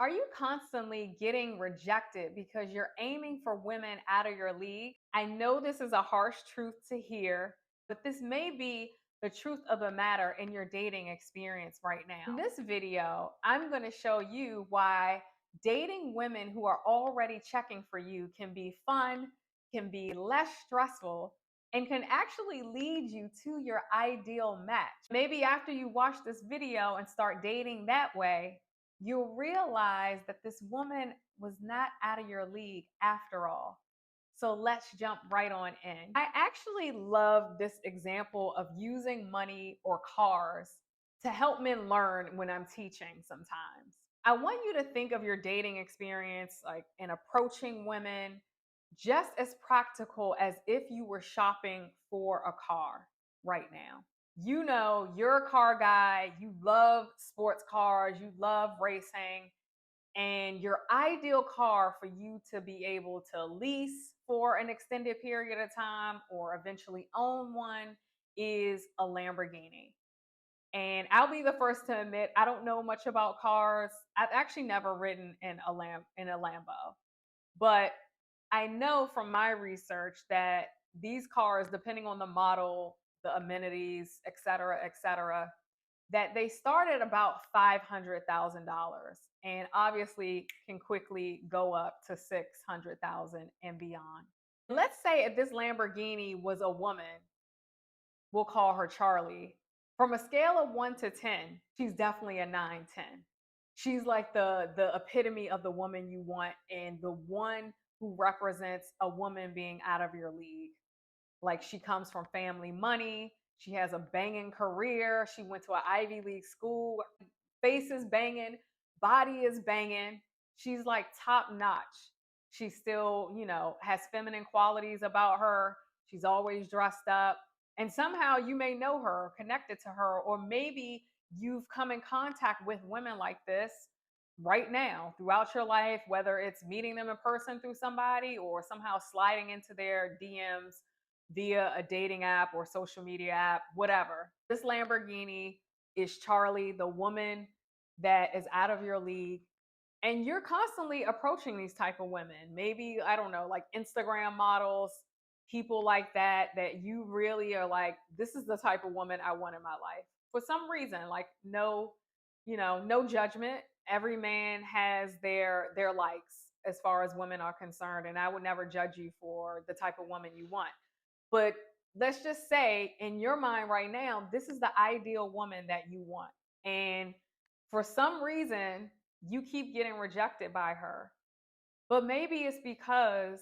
Are you constantly getting rejected because you're aiming for women out of your league? I know this is a harsh truth to hear, but this may be the truth of the matter in your dating experience right now. In this video, I'm going to show you why dating women who are already checking for you can be fun, can be less stressful, and can actually lead you to your ideal match. Maybe after you watch this video and start dating that way, you'll realize that this woman was not out of your league after all. So let's jump right on in. I actually love this example of using money or cars to help men learn when I'm teaching sometimes. I want you to think of your dating experience like in approaching women just as practical as if you were shopping for a car right now. You know, you're a car guy, you love sports cars, you love racing, and your ideal car for you to be able to lease for an extended period of time or eventually own one is a Lamborghini. And I'll be the first to admit I don't know much about cars. I've actually never ridden in a Lambo. But I know from my research that these cars, depending on the model, the amenities, et cetera, that they start at about $500,000 and obviously can quickly go up to 600,000 and beyond. Let's say if this Lamborghini was a woman, we'll call her Charlie. From a scale of 1 to 10, she's definitely a 9, 10. She's like the epitome of the woman you want and the one who represents a woman being out of your league. Like she comes from family money, she has a banging career, she went to an Ivy League school, face is banging, body is banging. She's like top notch. She still, has feminine qualities about her. She's always dressed up. And somehow you may know her, connected to her, or maybe you've come in contact with women like this right now throughout your life, whether it's meeting them in person through somebody or somehow sliding into their DMs via a dating app or social media app, whatever. This Lamborghini is Charlie, the woman that is out of your league. And you're constantly approaching these type of women. Maybe, I don't know, like Instagram models, people like that you really are like, this is the type of woman I want in my life. For some reason, like no judgment. Every man has their likes as far as women are concerned. And I would never judge you for the type of woman you want. But let's just say in your mind right now, this is the ideal woman that you want. And for some reason, you keep getting rejected by her. But maybe it's because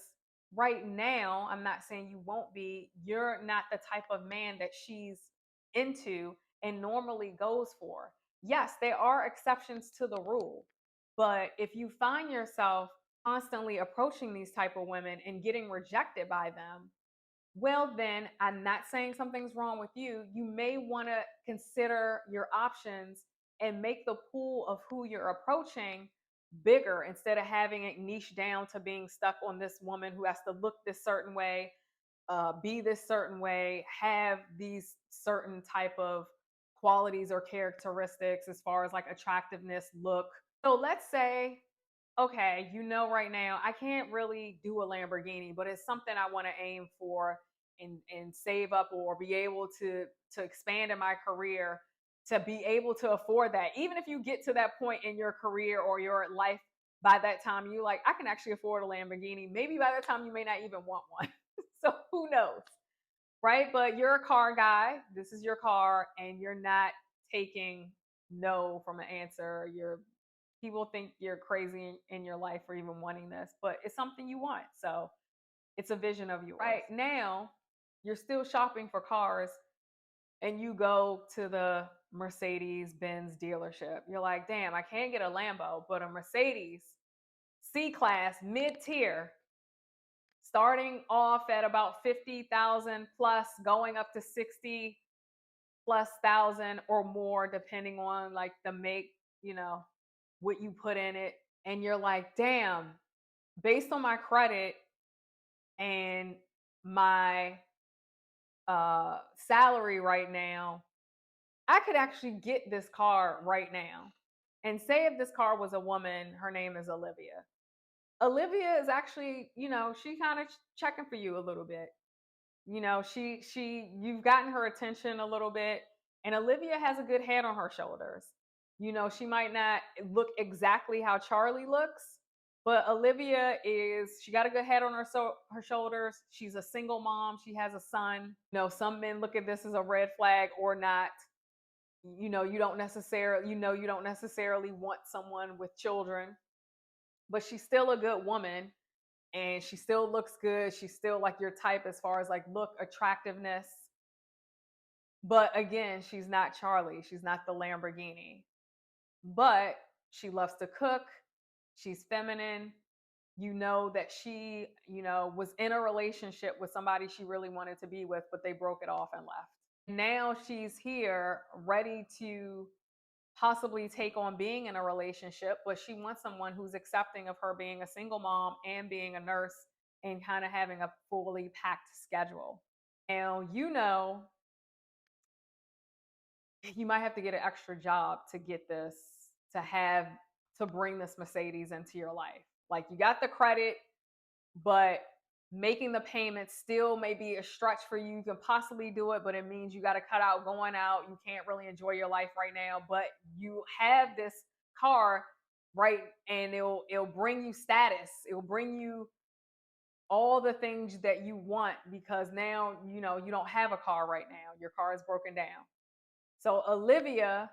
right now, I'm not saying you won't be, you're not the type of man that she's into and normally goes for. Yes, there are exceptions to the rule. But if you find yourself constantly approaching these type of women and getting rejected by them, well, then I'm not saying something's wrong with you. You may want to consider your options and make the pool of who you're approaching bigger instead of having it niche down to being stuck on this woman who has to look this certain way, be this certain way, have these certain type of qualities or characteristics as far as like attractiveness, look. So let's say, okay, right now I can't really do a Lamborghini, but it's something I want to aim for and save up or be able to expand in my career to be able to afford that. Even if you get to that point in your career or your life, by that time you like, I can actually afford a Lamborghini. Maybe by that time you may not even want one. So who knows? Right? But you're a car guy. This is your car, and you're not taking no from an answer. People think you're crazy in your life for even wanting this, but it's something you want. So it's a vision of yours. Right now, you're still shopping for cars and you go to the Mercedes Benz dealership. You're like, damn, I can't get a Lambo, but a Mercedes C class mid tier, starting off at about 50,000 plus, going up to 60 plus thousand or more, depending on like the make, what you put in it. And you're like, damn, based on my credit and my salary right now, I could actually get this car right now. And say if this car was a woman, her name is Olivia. Olivia is actually, she kind of checking for you a little bit. You've gotten her attention a little bit, and Olivia has a good head on her shoulders. She might not look exactly how Charlie looks, but Olivia she got a good head on her shoulders. She's a single mom. She has a son. Some men look at this as a red flag or not. You don't necessarily want someone with children, but she's still a good woman, and she still looks good. She's still like your type as far as like look, attractiveness. But again, she's not Charlie. She's not the Lamborghini. But she loves to cook. She's feminine. You know that she, was in a relationship with somebody she really wanted to be with, but they broke it off and left. Now she's here ready to possibly take on being in a relationship, but she wants someone who's accepting of her being a single mom and being a nurse and kind of having a fully packed schedule. Now, you might have to get an extra job to get this, to have, to bring this Mercedes into your life. Like you got the credit, but making the payments still may be a stretch for you. You can possibly do it, but it means you got to cut out going out. You can't really enjoy your life right now, but you have this car, right? And it'll bring you status. It'll bring you all the things that you want, because now you don't have a car right now. Your car is broken down. So Olivia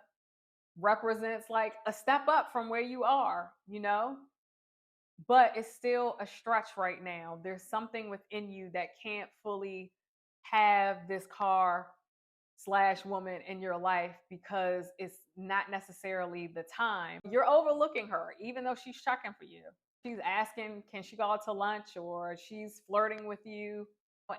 represents like a step up from where you are, but it's still a stretch right now. There's something within you that can't fully have this car slash woman in your life because it's not necessarily the time. You're overlooking her, even though she's checking for you. She's asking, can she go out to lunch, or she's flirting with you,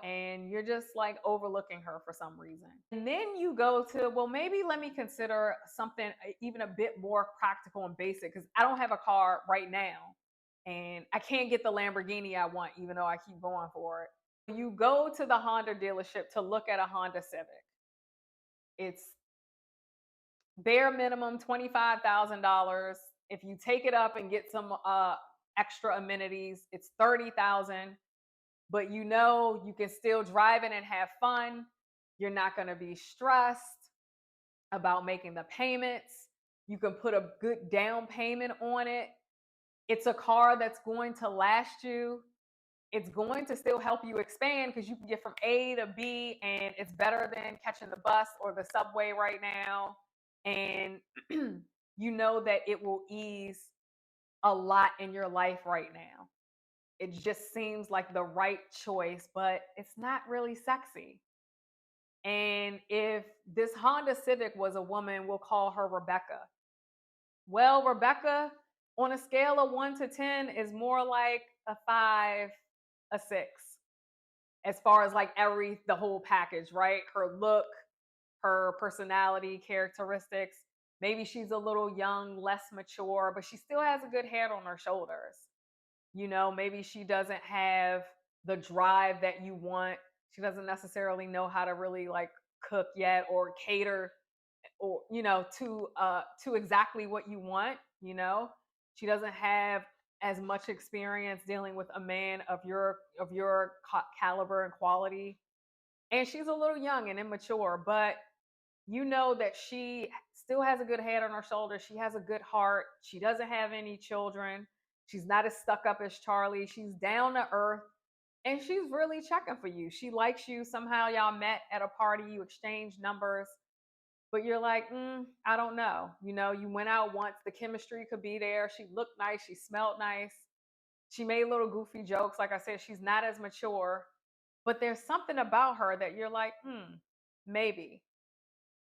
and you're just like overlooking her for some reason. And then you go to, well, maybe let me consider something even a bit more practical and basic, because I don't have a car right now and I can't get the Lamborghini I want, even though I keep going for it. You go to the Honda dealership to look at a Honda Civic. It's bare minimum $25,000. If you take it up and get some extra amenities, it's $30,000. But you can still drive it and have fun. You're not going to be stressed about making the payments. You can put a good down payment on it. It's a car that's going to last you. It's going to still help you expand, because you can get from A to B, and it's better than catching the bus or the subway right now. And you know that it will ease a lot in your life right now. It just seems like the right choice, but it's not really sexy. And if this Honda Civic was a woman, we'll call her Rebecca. Well, Rebecca, on a scale of 1 to 10, is more like a 5, a 6, as far as like the whole package, right? Her look, her personality, characteristics. Maybe she's a little young, less mature, but she still has a good head on her shoulders. Maybe she doesn't have the drive that you want. She doesn't necessarily know how to really like cook yet, or cater, or to exactly what you want. She doesn't have as much experience dealing with a man of your caliber and quality, and she's a little young and immature, but you know that she still has a good head on her shoulders. She has a good heart. She doesn't have any children. She's not as stuck up as Charlie. She's down to earth, and she's really checking for you. She likes you. Somehow y'all met at a party, you exchanged numbers, but you're like, I don't know. You went out once, the chemistry could be there. She looked nice. She smelled nice. She made little goofy jokes. Like I said, she's not as mature, but there's something about her that you're like, maybe.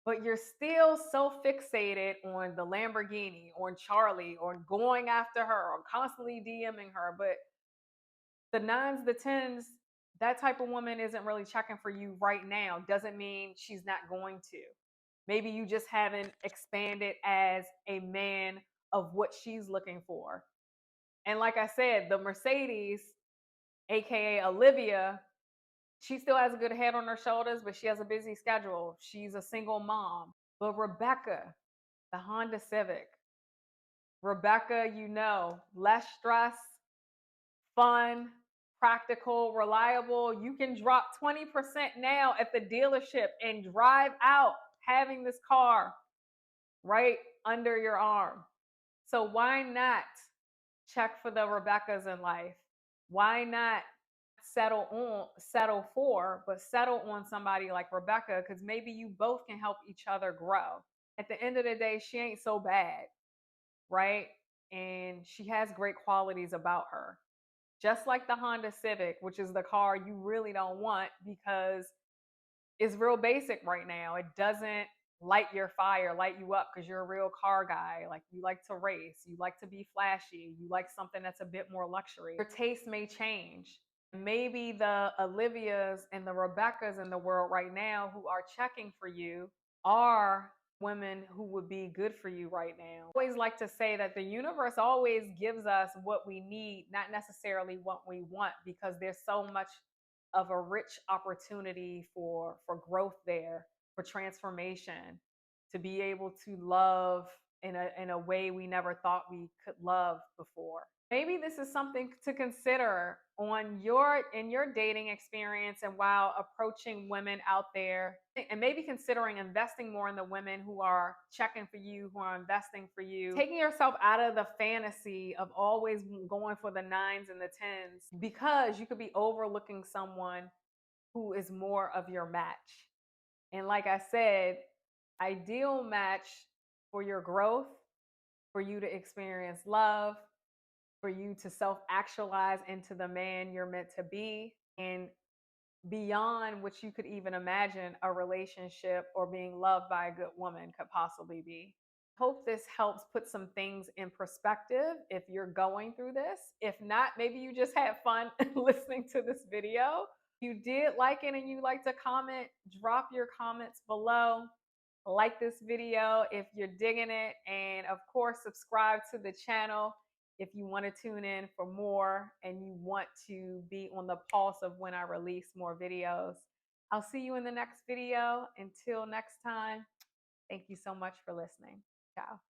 But you're still so fixated on the Lamborghini, on Charlie, or going after her, or constantly DMing her. But the nines, the tens, that type of woman isn't really checking for you right now. Doesn't mean she's not going to. Maybe you just haven't expanded as a man of what she's looking for. And like I said, the Mercedes, aka Olivia, she still has a good head on her shoulders, but she has a busy schedule. She's a single mom. But Rebecca, the Honda Civic, Rebecca, less stress, fun, practical, reliable. You can drop 20% now at the dealership and drive out having this car right under your arm. So why not check for the Rebeccas in life? Why not settle on somebody like Rebecca? Because maybe you both can help each other grow. At the end of the day, she ain't so bad, right? And she has great qualities about her. Just like the Honda Civic, which is the car you really don't want because it's real basic right now. It doesn't light you up because you're a real car guy. Like you like to race, you like to be flashy, you like something that's a bit more luxury. Your taste may change. Maybe the Olivias and the Rebeccas in the world right now who are checking for you are women who would be good for you right now. I always like to say that the universe always gives us what we need, not necessarily what we want, because there's so much of a rich opportunity for growth there, for transformation, to be able to love in a way we never thought we could love before. Maybe this is something to consider in your dating experience and while approaching women out there, and maybe considering investing more in the women who are checking for you, who are investing for you, taking yourself out of the fantasy of always going for the nines and the tens, because you could be overlooking someone who is more of your match. And like I said, ideal match for your growth, for you to experience love, for you to self actualize into the man you're meant to be, and beyond what you could even imagine a relationship or being loved by a good woman could possibly be. Hope this helps put some things in perspective if you're going through this. If not, maybe you just had fun listening to this video. If you did like it and you like to comment, drop your comments below. Like this video if you're digging it, and of course subscribe to the channel if you want to tune in for more and you want to be on the pulse of when I release more videos. I'll see you in the next video. Until next time, thank you so much for listening. Ciao.